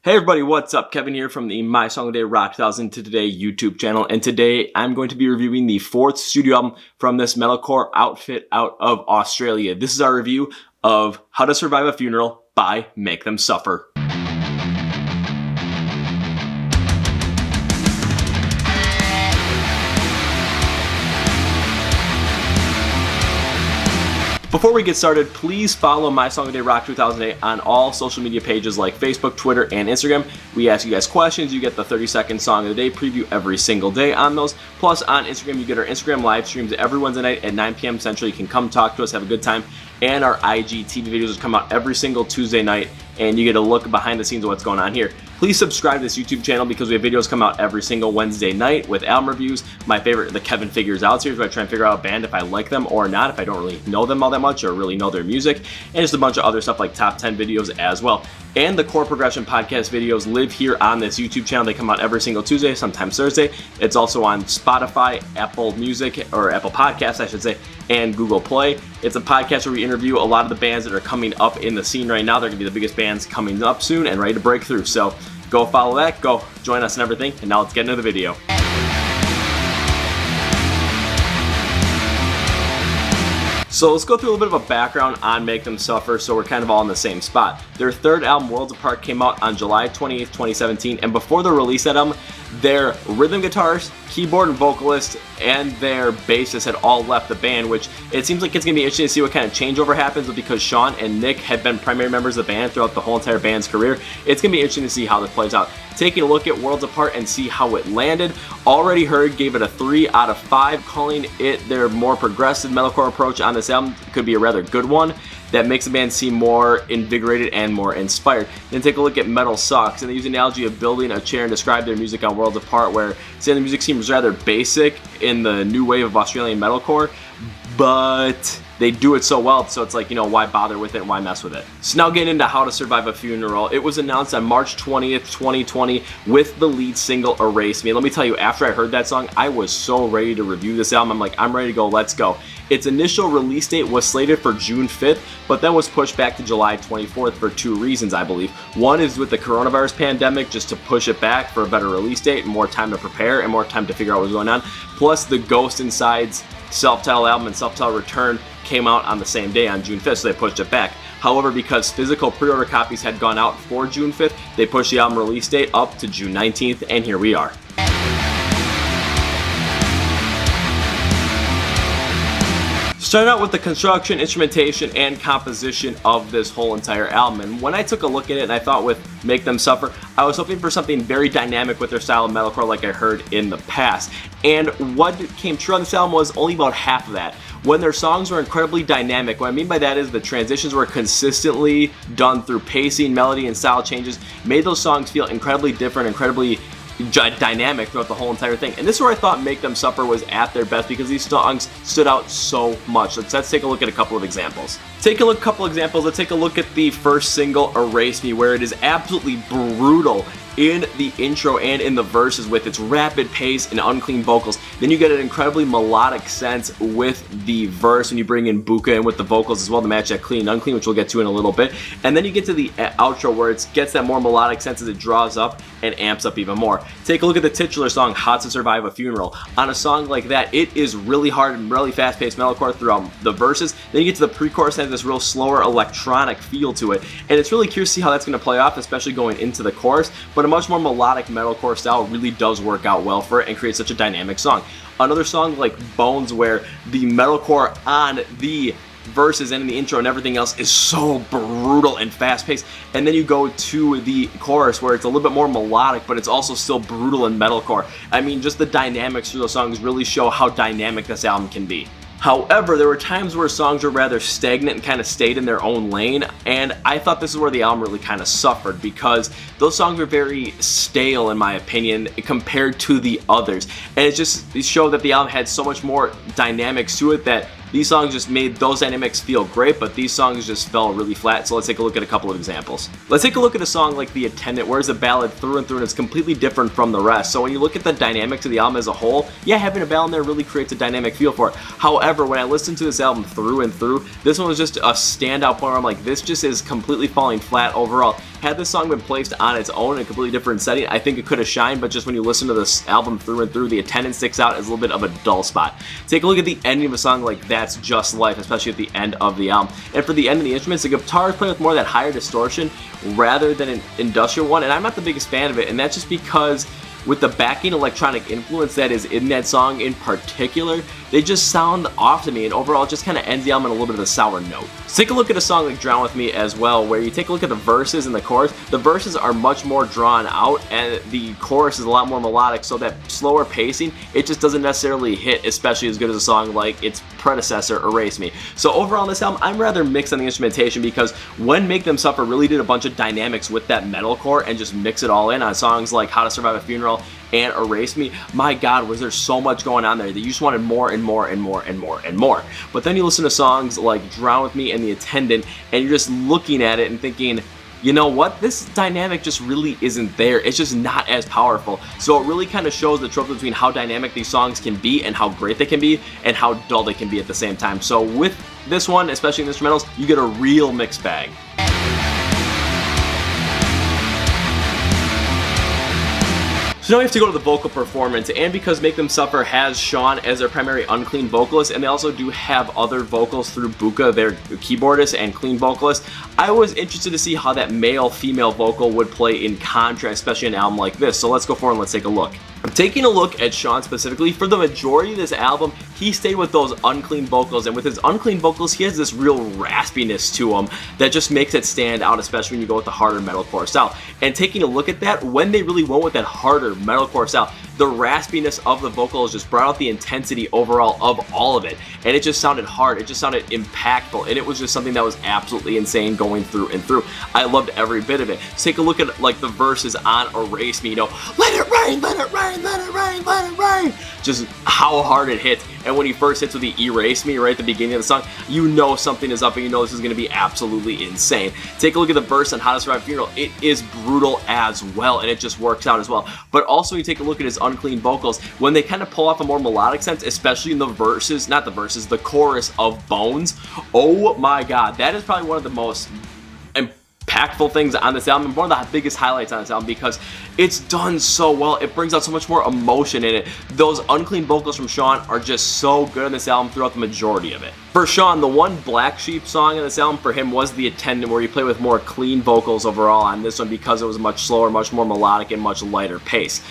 Hey everybody, what's up? Kevin here from the My Song of the Day Rock 2000 to Today YouTube channel, and today I'm going to be reviewing the fourth studio album from this metalcore outfit out of Australia. This is our review of How to Survive a Funeral by Make Them Suffer. Before we get started, please follow My Song of the Day Rock 2008 on all social media pages like Facebook, Twitter, and Instagram. We ask you guys questions. You get the 30-second Song of the Day preview every single day on those. Plus, on Instagram, you get our Instagram live streams every Wednesday night at 9 p.m. Central. You can come talk to us, have a good time. And our IGTV videos come out every single Tuesday night, and you get a look behind the scenes of what's going on here. Please subscribe to this YouTube channel because we have videos come out every single Wednesday night with album reviews. My favorite, the Kevin Figures Out series, where I try and figure out a band if I like them or not, if I don't really know them all that much or really know their music, and just a bunch of other stuff like top 10 videos as well. And the Chord Progression podcast videos live here on this YouTube channel. They come out every single Tuesday, sometimes Thursday. It's also on Spotify, Apple Music, or Apple Podcasts, I should say, and Google Play. It's a podcast where we interview a lot of the bands that are coming up in the scene right now. They're going to be the biggest bands coming up soon and ready to break through. So go follow that, go join us and everything. And now let's get into the video. So let's go through a little bit of a background on Make Them Suffer so we're kind of all in the same spot. Their third album, Worlds Apart, came out on July 28th, 2017, and before the release of that album, their rhythm guitarist, keyboard and vocalist, and their bassist had all left the band, which it seems like it's going to be interesting to see what kind of changeover happens because Sean and Nick had been primary members of the band throughout the whole entire band's career. It's going to be interesting to see how this plays out. Taking a look at Worlds Apart and see how it landed. Already Heard gave it a 3 out of 5, calling it their more progressive metalcore approach on this album. It could be a rather good one that makes the band seem more invigorated and more inspired. Then take a look at Metal Sucks, and they use the analogy of building a chair and describe their music on Worlds Apart, where saying the music seems rather basic in the new wave of Australian metalcore, but they do it so well, so it's like, you know, why bother with it and why mess with it? So now getting into How to Survive a Funeral. It was announced on March 20th, 2020 with the lead single Erase Me. And let me tell you, after I heard that song, I was so ready to review this album. I'm like, I'm ready to go, let's go. Its initial release date was slated for June 5th, but then was pushed back to July 24th for two reasons, I believe. One is with the coronavirus pandemic, just to push it back for a better release date, more time to prepare, and more time to figure out what's going on. Plus, the Ghost Inside's self-titled album and self-titled Return came out on the same day on June 5th, so they pushed it back. However, because physical pre-order copies had gone out for June 5th, they pushed the album release date up to June 19th, and here we are. Starting out with the construction, instrumentation, and composition of this whole entire album. And when I took a look at it and I thought with Make Them Suffer, I was hoping for something very dynamic with their style of metalcore like I heard in the past. And what came true on this album was only about half of that. When their songs were incredibly dynamic, what I mean by that is the transitions were consistently done through pacing, melody, and style changes, made those songs feel incredibly different, incredibly dynamic throughout the whole entire thing. And this is where I thought Make Them Suffer was at their best because these songs stood out so much. Let's take a look at a couple of examples. Let's take a look at the first single, Erase Me, where it is absolutely brutal in the intro and in the verses with its rapid pace and unclean vocals. Then you get an incredibly melodic sense with the verse when you bring in Buka in with the vocals as well to match that clean and unclean, which we'll get to in a little bit. And then you get to the outro where it gets that more melodic sense as it draws up and amps up even more. Take a look at the titular song, How to Survive a Funeral. On a song like that, it is really hard and really fast-paced metalcore throughout the verses. Then you get to the pre-chorus and has this real slower electronic feel to it. And it's really curious to see how that's going to play off, especially going into the chorus. But a much more melodic metalcore style really does work out well for it and create such a dynamic song. Another song like Bones, where the metalcore on the verses and in the intro and everything else is so brutal and fast-paced, and then you go to the chorus where it's a little bit more melodic, but it's also still brutal and metalcore. I mean, just the dynamics through those songs really show how dynamic this album can be. However, there were times where songs were rather stagnant and kind of stayed in their own lane, and I thought this is where the album really kind of suffered because those songs were very stale in my opinion compared to the others. And it showed that the album had so much more dynamics to it that these songs just made those dynamics feel great, but these songs just fell really flat. So let's take a look at a couple of examples. Let's take a look at a song like The Attendant, where it's a ballad through and through and it's completely different from the rest. So when you look at the dynamics of the album as a whole, yeah, having a ballad in there really creates a dynamic feel for it. However, when I listened to this album through and through, this one was just a standout point where I'm like, this just is completely falling flat overall. Had this song been placed on its own in a completely different setting, I think it could have shined, but just when you listen to this album through and through, The Attendant sticks out as a little bit of a dull spot. Take a look at the ending of a song like That's Just Life, especially at the end of the album. And for the end of the instruments, the guitars play with more of that higher distortion rather than an industrial one, and I'm not the biggest fan of it, and that's just because with the backing electronic influence that is in that song in particular, they just sound off to me, and overall it just kind of ends the album on a little bit of a sour note. So take a look at a song like Drown With Me as well, where you take a look at the verses and the chorus. The verses are much more drawn out, and the chorus is a lot more melodic, so that slower pacing, it just doesn't necessarily hit especially as good as a song like its predecessor, Erase Me. So overall in this album, I'm rather mixed on the instrumentation, because when Make Them Suffer really did a bunch of dynamics with that metalcore and just mix it all in on songs like How to Survive a Funeral and Erase Me, my god, was there so much going on there that you just wanted more and more and more and more and more. But then you listen to songs like Drown With Me and The Attendant, and you're just looking at it and thinking, you know what, this dynamic just really isn't there. It's just not as powerful. So it really kind of shows the trope between how dynamic these songs can be and how great they can be and how dull they can be at the same time. So with this one, especially in instrumentals, you get a real mixed bag. So now we have to go to the vocal performance, and because Make Them Suffer has Sean as their primary unclean vocalist, and they also do have other vocals through Buka, their keyboardist and clean vocalist, I was interested to see how that male-female vocal would play in contrast, especially in an album like this. So let's go forward and let's take a look. Taking a look at Sean specifically, for the majority of this album, he stayed with those unclean vocals, and with his unclean vocals, he has this real raspiness to him that just makes it stand out, especially when you go with the harder metalcore style. And taking a look at that, when they really went with that harder metalcore style, the raspiness of the vocals just brought out the intensity overall of all of it, and it just sounded hard, it just sounded impactful, and it was just something that was absolutely insane going through and through. I loved every bit of it. So take a look at like the verses on Erase Me, you know, let it rain, let it rain, let it rain, let it rain, just how hard it hits. And when he first hits with the Erase Me right at the beginning of the song, you know something is up and you know this is going to be absolutely insane. Take a look at the verse on How to Survive a Funeral. It is brutal as well, and it just works out as well. But also you take a look at his unclean vocals, when they kind of pull off a more melodic sense, especially in the verses, not the verses, the chorus of Bones. Oh my god, that is probably one of the most impactful things on this album, and one of the biggest highlights on this album, because it's done so well. It brings out so much more emotion in it. Those unclean vocals from Sean are just so good on this album throughout the majority of it. For Sean, the one Black Sheep song on this album for him was The Attendant, where he played with more clean vocals overall on this one because it was much slower, much more melodic, and much lighter pace.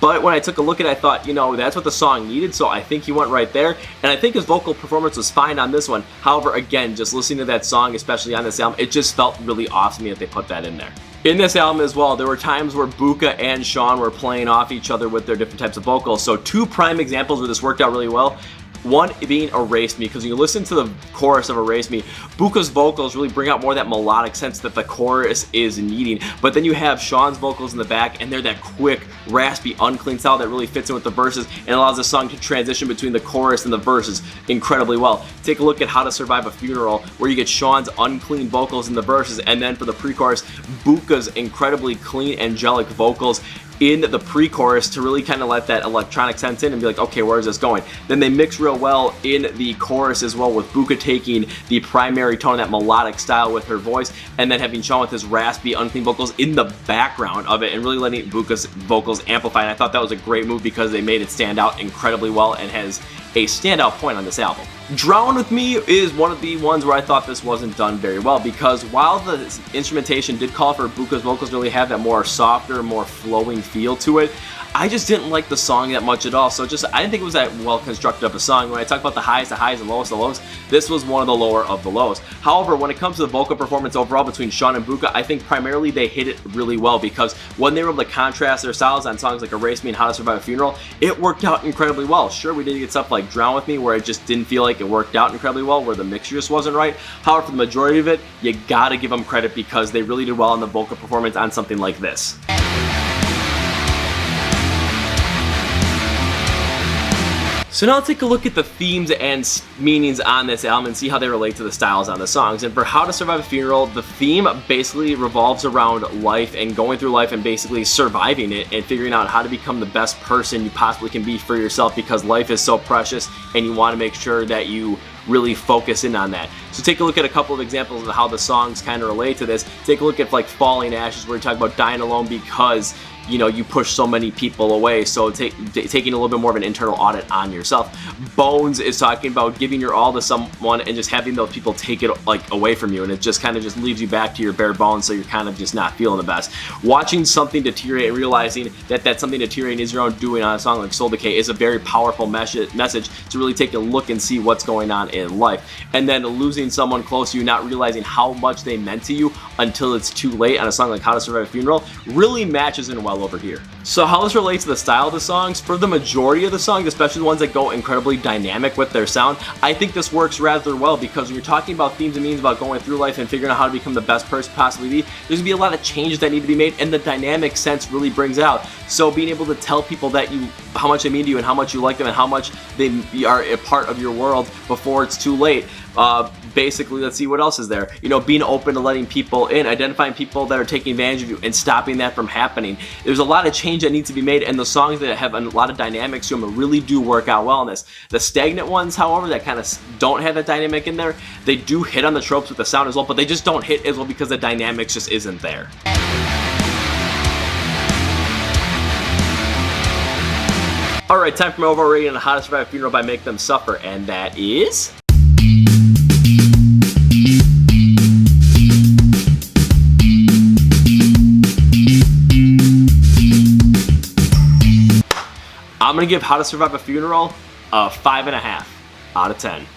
But when I took a look at it, I thought, you know, that's what the song needed, so I think he went right there, and I think his vocal performance was fine on this one. However, again, just listening to that song, especially on this album, it just felt really off to me that they put that in there. In this album as well, there were times where Buka and Sean were playing off each other with their different types of vocals. So two prime examples where this worked out really well. One being Erase Me, because when you listen to the chorus of Erase Me, Buka's vocals really bring out more of that melodic sense that the chorus is needing. But then you have Sean's vocals in the back, and they're that quick, raspy, unclean style that really fits in with the verses and allows the song to transition between the chorus and the verses incredibly well. Take a look at How to Survive a Funeral, where you get Sean's unclean vocals in the verses, and then for the pre-chorus, Buka's incredibly clean, angelic vocals in the pre-chorus to really kind of let that electronic sense in and be like, okay, where is this going? Then they mix real well in the chorus as well, with Buka taking the primary tone of that melodic style with her voice, and then having Sean with his raspy, unclean vocals in the background of it, and really letting Buka's vocals amplify. And I thought that was a great move because they made it stand out incredibly well and has a standout point on this album. Drown With Me is one of the ones where I thought this wasn't done very well, because while the instrumentation did call for Buka's vocals to really have that more softer, more flowing feel to it, I just didn't like the song that much at all. So I didn't think it was that well constructed of a song. When I talk about the highs, and lowest, the lows, this was one of the lower of the lows. However, when it comes to the vocal performance overall between Sean and Buka, I think primarily they hit it really well, because when they were able to contrast their styles on songs like Erase Me and How to Survive a Funeral, it worked out incredibly well. Sure, we did get stuff like Drown With Me where it just didn't feel like it worked out incredibly well, where the mixture just wasn't right. However, for the majority of it, you gotta give them credit because they really did well on the vocal performance on something like this. So now let's take a look at the themes and meanings on this album and see how they relate to the styles on the songs. And for How to Survive a Funeral, the theme basically revolves around life and going through life and basically surviving it and figuring out how to become the best person you possibly can be for yourself, because life is so precious and you want to make sure that you really focus in on that. So take a look at a couple of examples of how the songs kind of relate to this. Take a look at like Falling Ashes, where you talk about dying alone because you push so many people away, so taking a little bit more of an internal audit on yourself. Bones is talking about giving your all to someone and just having those people take it like away from you, and it just kind of just leaves you back to your bare bones, so you're kind of just not feeling the best. Watching something deteriorate and realizing that something deteriorating is your own doing on a song like Soul Decay is a very powerful message to really take a look and see what's going on in life. And then losing someone close to you, not realizing how much they meant to you until it's too late on a song like How to Survive a Funeral, really matches in well over here. So how this relates to the style of the songs, for the majority of the songs, especially the ones that go incredibly dynamic with their sound, I think this works rather well, because when you're talking about themes and meanings about going through life and figuring out how to become the best person possibly be, there's gonna be a lot of changes that need to be made, and the dynamic sense really brings out. So being able to tell people that how much they mean to you and how much you like them and how much they are a part of your world before it's too late. Basically, let's see what else is there. Being open to letting people in, identifying people that are taking advantage of you and stopping that from happening. There's a lot of change that needs to be made, and the songs that have a lot of dynamics to them really do work out well in this. The stagnant ones, however, that kind of don't have that dynamic in there, they do hit on the tropes with the sound as well, but they just don't hit as well because the dynamics just isn't there. Alright, time for my overall rating on How to Survive a Funeral by Make Them Suffer, and that is... I'm gonna give How to Survive a Funeral a 5.5 out of 10.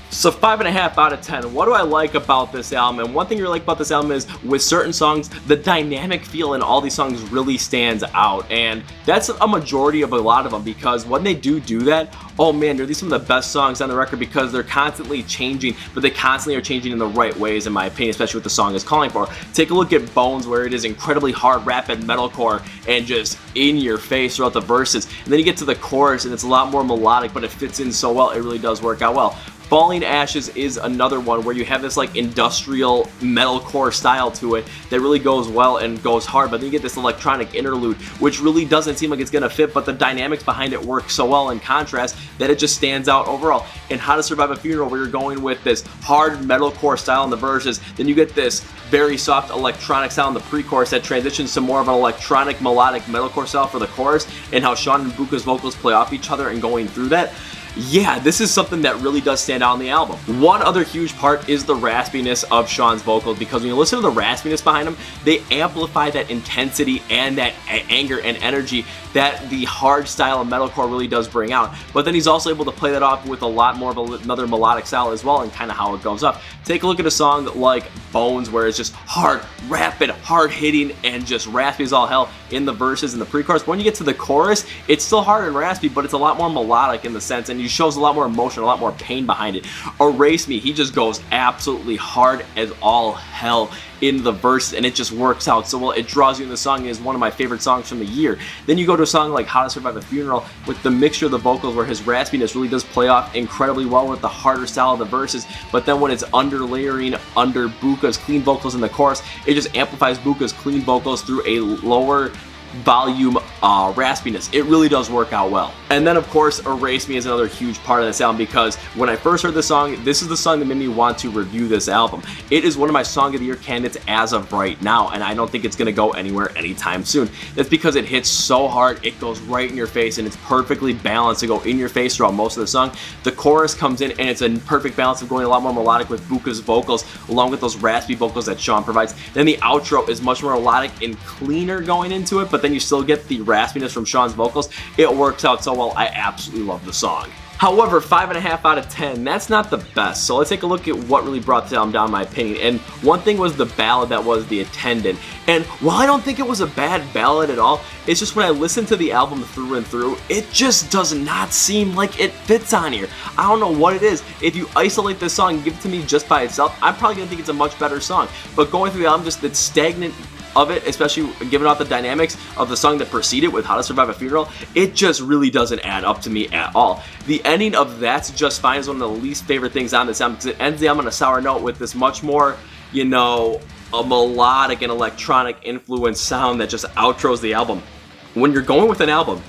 So 5.5 out of 10. What do I like about this album? And one thing you like about this album is with certain songs, the dynamic feel in all these songs really stands out. And that's a majority of a lot of them, because when they do that, oh man, they're some of the best songs on the record, because they're constantly changing, but they constantly are changing in the right ways, in my opinion, especially what the song is calling for. Take a look at Bones, where it is incredibly hard, rapid metalcore and just in your face throughout the verses. And then you get to the chorus and it's a lot more melodic, but it fits in so well, it really does work out well. Falling Ashes is another one where you have this like industrial metalcore style to it that really goes well and goes hard, but then you get this electronic interlude which really doesn't seem like it's gonna fit, but the dynamics behind it work so well in contrast that it just stands out overall. In How to Survive a Funeral, where you're going with this hard metalcore style in the verses, then you get this very soft electronic sound in the pre-chorus that transitions to more of an electronic melodic metalcore style for the chorus, and how Sean and Buka's vocals play off each other and going through that. Yeah, this is something that really does stand out on the album. One other huge part is the raspiness of Sean's vocals, because when you listen to the raspiness behind them, they amplify that intensity and that anger and energy that the hard style of metalcore really does bring out. But then he's also able to play that off with a lot more of another melodic style as well, and kind of how it goes up. Take a look at a song like Bones, where it's just hard, rapid, hard hitting, and just raspy as all hell in the verses and the pre-chorus. But when you get to the chorus, it's still hard and raspy, but it's a lot more melodic in the sense, and he shows a lot more emotion, a lot more pain behind it. Erase Me, he just goes absolutely hard as all hell in the verses, and it just works out so well. It draws you in the song. It is one of my favorite songs from the year. Then you go to a song like How to Survive a Funeral with the mixture of the vocals, where his raspiness really does play off incredibly well with the harder style of the verses, but then when it's under layering under Buka's clean vocals in the chorus, it just amplifies Buka's clean vocals through a lower volume raspiness. It really does work out well. And then of course Erase Me is another huge part of this album, because when I first heard this song, this is the song that made me want to review this album. It is one of my Song of the Year candidates as of right now, and I don't think it's gonna go anywhere anytime soon. That's because it hits so hard, it goes right in your face, and it's perfectly balanced to go in your face throughout most of the song. The chorus comes in and it's a perfect balance of going a lot more melodic with Buka's vocals along with those raspy vocals that Sean provides. Then the outro is much more melodic and cleaner going into it, but then you still get the raspiness from Sean's vocals. It works out so well. I absolutely love the song. However, 5.5 out of 10, that's not the best. So let's take a look at what really brought this album down, in my opinion. And one thing was the ballad that was The Attendant. And while I don't think it was a bad ballad at all, it's just when I listen to the album through and through, it just does not seem like it fits on here. I don't know what it is. If you isolate this song and give it to me just by itself, I'm probably gonna think it's a much better song. But going through the album, just that stagnant of it, especially given out the dynamics of the song that preceded with How to Survive a Funeral, it just really doesn't add up to me at all. The ending of That's Just Fine is one of the least favorite things on this album because it ends the album on a sour note with this much more, you know, a melodic and electronic influence sound that just outros the album. When you're going with an album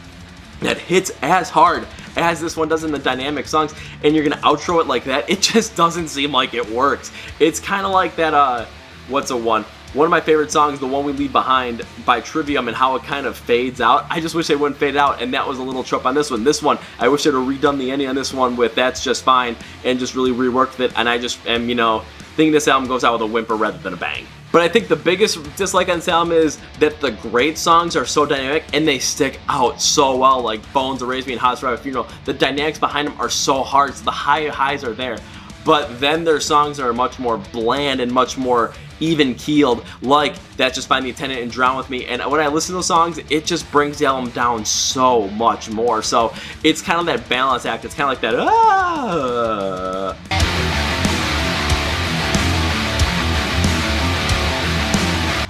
that hits as hard as this one does in the dynamic songs, and you're gonna outro it like that, it just doesn't seem like it works. It's kind of like that, what's a one? One of my favorite songs, The One We Leave Behind by Trivium, and how it kind of fades out. I just wish they wouldn't fade out, and that was a little trope on this one. This one, I wish they'd have redone the ending on this one with That's Just Fine, and just really reworked it, and I just am, you know, thinking this album goes out with a whimper rather than a bang. But I think the biggest dislike on this album is that the great songs are so dynamic and they stick out so well, like Bones, Erase Me, and How to Survive a Funeral. The dynamics behind them are so hard, so the highs are there. But then their songs are much more bland and much more even-keeled, like That's Just Fine, The Attendant, and Drown With Me. And when I listen to those songs, it just brings the album down so much more. So it's kind of that balance act. It's kind of like that,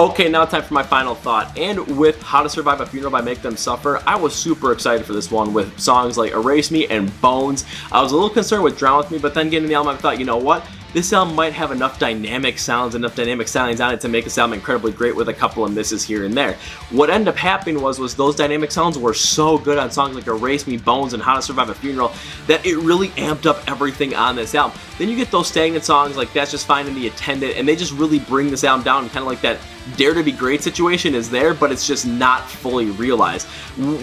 Okay, now time for my final thought. And with How to Survive a Funeral by Make Them Suffer, I was super excited for this one with songs like Erase Me and Bones. I was a little concerned with Drown With Me, but then getting the album, I thought, you know what? This album might have enough dynamic sounds, enough dynamic soundings on it to make this album incredibly great with a couple of misses here and there. What ended up happening was those dynamic sounds were so good on songs like Erase Me, Bones, and How to Survive a Funeral that it really amped up everything on this album. Then you get those stagnant songs like That's Just Fine and The Attendant, and they just really bring this album down, kind of like that Dare to Be Great situation is there, but it's just not fully realized.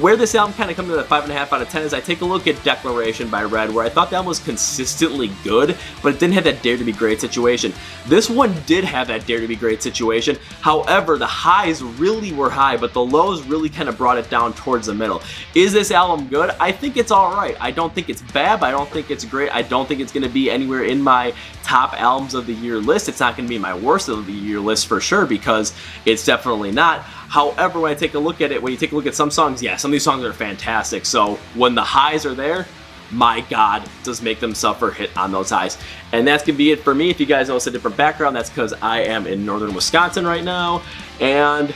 Where this album kind of comes to that 5.5 out of 10 is I take a look at Declaration by Red, where I thought that was consistently good, but it didn't have that Dare to Be Great situation. This one did have that Dare to Be Great situation. However, the highs really were high, but the lows really kind of brought it down towards the middle. Is this album good? I think it's alright. I don't think it's bad, but I don't think it's great. I don't think it's going to be anywhere in my top albums of the year list. It's not going to be my worst of the year list for sure, because it's definitely not. However, when I take a look at it, when you take a look at some songs, yeah, some of these songs are fantastic. So when the highs are there, my God, does Make Them Suffer hit on those highs. And that's going to be it for me. If you guys notice a different background, that's because I am in northern Wisconsin right now. And,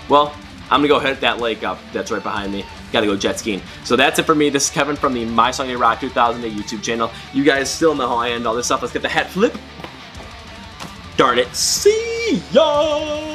well, I'm going to go head that lake up. That's right behind me. Got to go jet skiing. So that's it for me. This is Kevin from the My Song They Rock 2008 YouTube channel. You guys still know how I end all this stuff. Let's get the hat flip. Darn it. See ya!